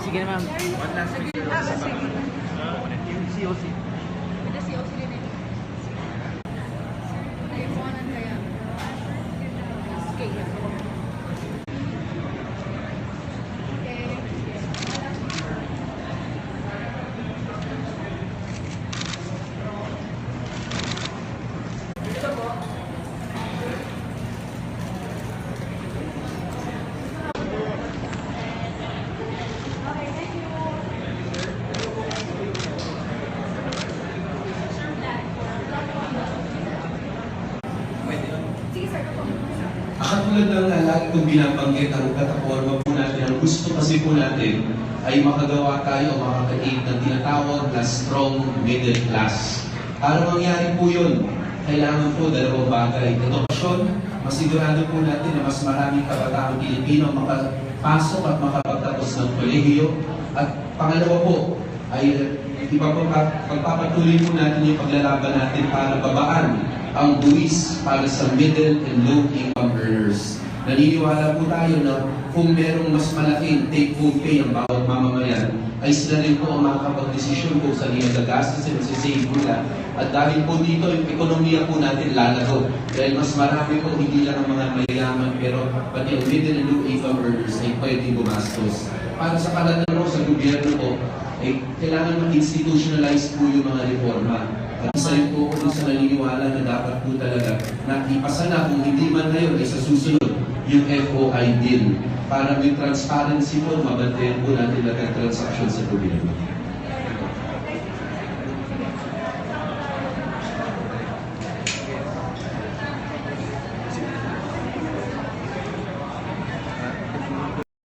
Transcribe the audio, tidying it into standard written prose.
Sige na, ma'am. One last picture. Yung COC. Ada COC din eh. iPhone-an kaya. Okay. Katulad ng lagi kong binabanggit ang plataforma po natin, ang gusto kasi po natin ay makagawa tayo o makaka-aid ng tinatawag na strong middle class. Para mangyari po yun, kailangan po dalawang bagay. Edukasyon, masigurado po natin na mas maraming kabataang Pilipino makapasok at makapagtapos ng kolehiyo. At pangalawa po, ay pagpapatuloy po natin yung paglalaban natin para babaan ang buwis para sa middle and low income earners. Naniniwala po tayo na kung merong mas malaking take-home pay ang bawat mamamayan, ay sila rin po ang makakapag-desisyon kung saan yung gagastos at masisave nila. At dahil po dito, yung ekonomiya po natin lalago. Dahil mas marami po, hindi lang ang mga mayayaman, pero pati ang middle and low income earners ay pwedeng gumastos. Para sa kalanaro sa gobyerno po, ay kailangan mag-institutionalize po yung mga reforma. At isa rin po ako sa naniniwala na dapat po talaga na ipasa na kung hindi man ngayon ay sa susunod yung FOI bill para may transparency po, mabantayan po natin lahat ng transaction sa gobyerno.